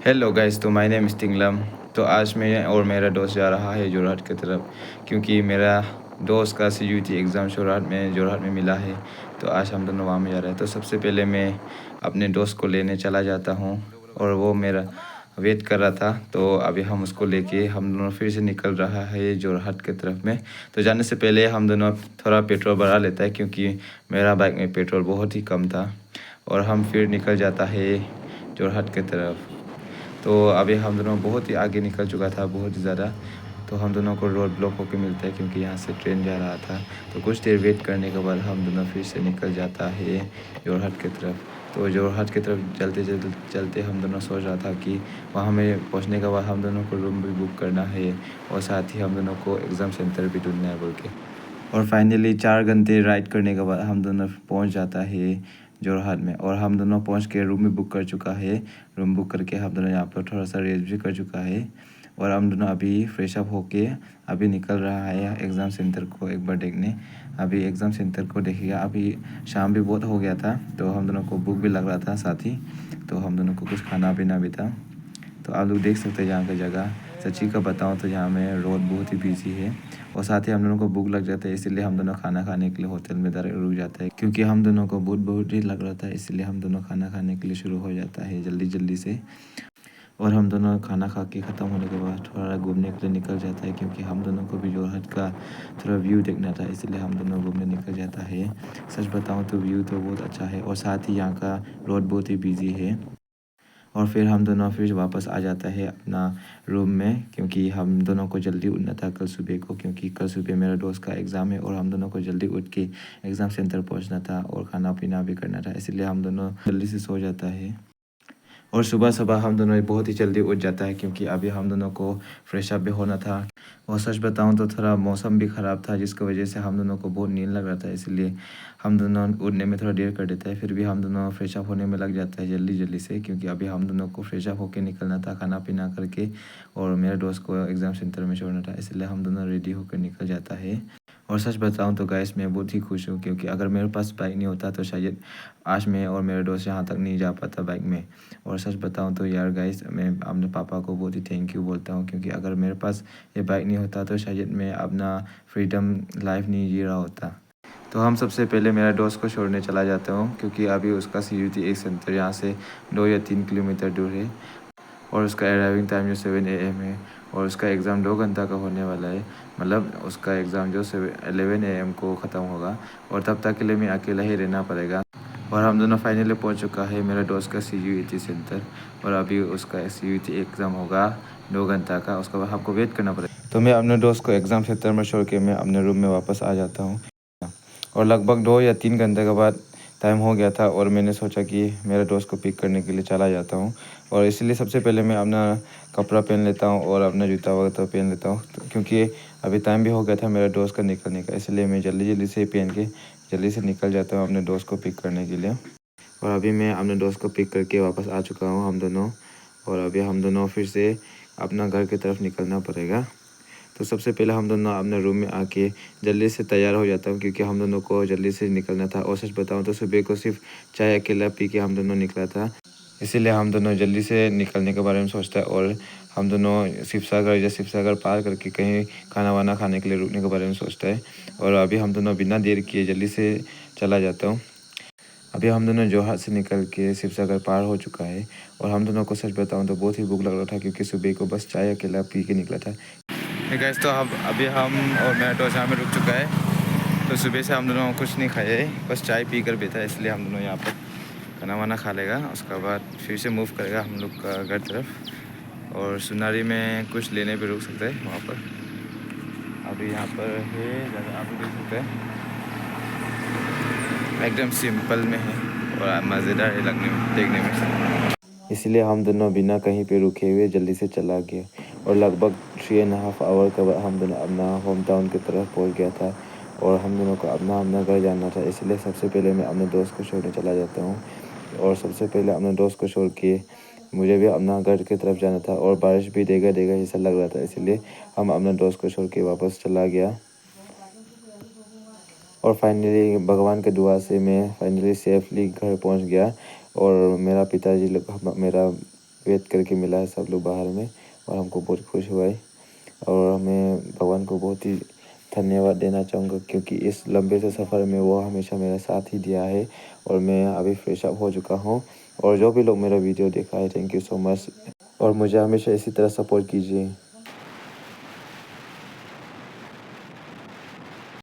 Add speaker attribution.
Speaker 1: Hello guys, तो my name is टिंगलम। तो आज मैं और मेरा दोस्त जा रहा है जोरहाट की तरफ, क्योंकि मेरा दोस्त का CUET एग्ज़ाम जोरहाट में मिला है। तो आज हम दोनों वहाँ में जा रहे हैं। तो सबसे पहले मैं अपने दोस्त को लेने चला जाता हूँ और वो मेरा वेट कर रहा था। तो अभी हम उसको लेके हम दोनों फिर से निकल रहा है जोरहाट की तरफ में। तो जाने से पहले हम दोनों थोड़ा पेट्रोल भरा लेता है, क्योंकि मेरा बाइक में पेट्रोल बहुत ही कम था। और हम फिर निकल जाता है जोरहाट की तरफ। तो अभी हम दोनों बहुत ही आगे निकल चुका था, बहुत ही ज़्यादा। तो हम दोनों को रोड ब्लॉक होकर मिलता है, क्योंकि यहाँ से ट्रेन जा रहा था। तो कुछ देर वेट करने के बाद हम दोनों फिर से निकल जाता है जोरहाट की तरफ। तो जोरहाट की तरफ चलते चलते चलते हम दोनों सोच रहा था कि वहाँ में पहुँचने के बाद हम दोनों को रूम भी बुक करना है, और साथ ही हम दोनों को एग्ज़ाम सेंटर भी ढूंढना है बोल के। और फाइनली 4 घंटे राइड करने के बाद हम दोनों पहुंच जाता है जोरहाट में। और हम दोनों पहुंच के रूम भी बुक कर चुका है। रूम बुक करके हम दोनों यहाँ पर थोड़ा सा रेस्ट भी कर चुका है। और हम दोनों अभी फ्रेश अप होके अभी निकल रहा है एग्ज़ाम सेंटर को एक बार देखने। अभी एग्ज़ाम सेंटर को देखिएगा, अभी शाम भी बहुत हो गया था, तो हम दोनों को भूख भी लग रहा था साथ ही। तो हम दोनों को कुछ खाना पीना भी था। तो आप लोग देख सकते हैं यहाँ की जगह। सच्ची का बताऊँ तो यहाँ में रोड बहुत ही बिजी है, और साथ ही हम दोनों को भूख लग जाता है, इसीलिए हम दोनों खाना खाने के लिए होटल में डायरेक्ट रुक जाता है। क्योंकि हम दोनों को बहुत ही लग रहा था, इसलिए हम दोनों खाना खाने के लिए शुरू हो जाता है जल्दी जल्दी से। और हम दोनों खाना खा के ख़त्म होने के बाद थोड़ा घूमने के लिए निकल जाता है, क्योंकि हम दोनों को भी जोरहाट का थोड़ा व्यू देखना था, इसलिए हम दोनों घूमने निकल जाता है। सच बताऊँ तो व्यू तो बहुत अच्छा है, और साथ ही यहाँ का रोड बहुत ही बिजी है। और फिर हम दोनों फिर वापस आ जाता है अपना रूम में, क्योंकि हम दोनों को जल्दी उठना था कल सुबह को, क्योंकि कल सुबह मेरा दोस्त का एग्ज़ाम है। और हम दोनों को जल्दी उठ के एग्ज़ाम सेंटर पहुंचना था और खाना पीना भी करना था, इसलिए हम दोनों जल्दी से सो जाता है। और सुबह सुबह हम दोनों बहुत ही जल्दी उठ जाता है, क्योंकि अभी हम दोनों को फ्रेश अप भी होना था। और सच बताऊं तो थोड़ा मौसम भी ख़राब था, जिसकी वजह से हम दोनों को बहुत नींद लग रहा था, इसलिए हम दोनों उठने में थोड़ा देर कर देता है। फिर भी हम दोनों फ्रेश अप होने में लग जाता है जल्दी जल्दी से, क्योंकि अभी हम दोनों को फ्रेश अप होकर निकलना था खाना पीना करके। और मेरे दोस्त को एग्ज़ाम सेंटर में छोड़ना था, इसलिए हम दोनों रेडी होकर निकल जाता है। और सच बताऊं तो गाइस, मैं बहुत ही खुश हूँ, क्योंकि अगर मेरे पास बाइक नहीं होता तो शायद आज मैं और मेरे दोस्त यहाँ तक नहीं जा पाता बाइक में। और सच बताऊं तो यार गाइस, मैं अपने पापा को बहुत ही थैंक यू बोलता हूँ, क्योंकि अगर मेरे पास ये बाइक नहीं होता तो शायद मैं अपना फ्रीडम लाइफ नहीं जी रहा होता। तो हम सबसे पहले मेरा दोस्त को छोड़ने चला जाता हूँ, क्योंकि अभी उसका CUET एक सेंटर यहाँ से 2 या 3 किलोमीटर दूर है। और उसका अराइविंग टाइम जो 7 AM है, और उसका एग्ज़ाम 2 घंटा का होने वाला है। मतलब उसका एग्ज़ाम जो 11 AM को ख़त्म होगा, और तब तक के लिए मैं अकेला ही रहना पड़ेगा। और हम दोनों फाइनली पहुंच चुका है मेरा दोस्त का CUET सेंटर। और अभी उसका CUET एग्ज़ाम होगा 2 घंटा का, उसका बाद आपको वेट करना पड़ेगा। तो मैं अपने दोस्त को एग्ज़ाम सेंटर में छोड़ के मैं अपने रूम में वापस आ जाता हूँ। और लगभग 2 या 3 घंटे के बाद टाइम हो गया था, और मैंने सोचा कि मेरे दोस्त को पिक करने के लिए चला जाता हूँ। और इसलिए सबसे पहले मैं अपना कपड़ा पहन लेता हूँ और अपना जूता वगैरह पहन लेता हूँ, क्योंकि अभी टाइम भी हो गया था मेरे दोस्त का निकलने का, इसलिए मैं जल्दी जल्दी से पहन के जल्दी से निकल जाता हूँ अपने दोस्त को पिक करने के लिए। और अभी मैं अपने दोस्त को पिक करके वापस आ चुका हूँ हम दोनों। और अभी हम दोनों फिर से अपना घर की तरफ निकलना पड़ेगा। तो सबसे पहले हम दोनों अपने रूम में आके जल्दी से तैयार हो जाता हूँ, क्योंकि हम दोनों को जल्दी से निकलना था। और सच बताऊँ तो सुबह को सिर्फ चाय अकेला पी के हम दोनों निकला था, इसीलिए हम दोनों जल्दी से निकलने के बारे में सोचता है। और हम दोनों शिव सागर पार करके कहीं खाना वाना खाने के लिए रुकने के बारे में सोचता है। और अभी हम दोनों बिना देर किए जल्दी से चला जाता हूँ। अभी हम दोनों जोरहाट से निकल के शिव सागर पार हो चुका है। और हम दोनों को सच बताऊँ तो बहुत ही भूख लग रहा था, क्योंकि सुबह को बस चाय अकेला पी के निकला था। गैस, तो अब अभी हम और मेरा दोस्त यहाँ में रुक चुका है। तो सुबह से हम दोनों कुछ नहीं खाए, बस चाय पी कर बैठा है, इसलिए हम दोनों यहाँ पर खाना वाना खा लेगा। उसके बाद फिर से मूव करेगा हम लोग का घर तरफ। और सुनारी में कुछ लेने भी रुक सकते हैं वहाँ पर। अभी यहाँ पर है जगह, आप देख सकते हैं, एकदम सिंपल में है और मज़ेदार है लगने में, देखने में। इसलिए हम दोनों बिना कहीं पे रुके हुए जल्दी से चला गया। और लगभग 3.5 आवर के बाद हम दोनों अपना होम टाउन की तरफ पहुंच गया था। और हम दोनों को अपना अपना घर जाना था, इसलिए सबसे पहले मैं अपने दोस्त को छोड़ने चला जाता हूँ। और सबसे पहले अपने दोस्त को छोड़ के मुझे भी अपना घर की तरफ जाना था, और बारिश भी देगा देगा ऐसा लग रहा था, इसलिए हम अपने दोस्त को छोड़ के वापस चला गया। और फाइनली भगवान के दुआ से मैं फाइनली सेफली घर पहुंच गया। और मेरा पिताजी लोग मेरा वेट करके मिला है सब लोग बाहर में, और हमको बहुत खुश हुआ है। और मैं भगवान को बहुत ही धन्यवाद देना चाहूँगा, क्योंकि इस लंबे से सफ़र में वो हमेशा मेरा साथ ही दिया है। और मैं अभी फ्रेश अप हो चुका हूँ। और जो भी लोग मेरा वीडियो देखा है, थैंक यू सो मच। और मुझे हमेशा इसी तरह सपोर्ट कीजिए।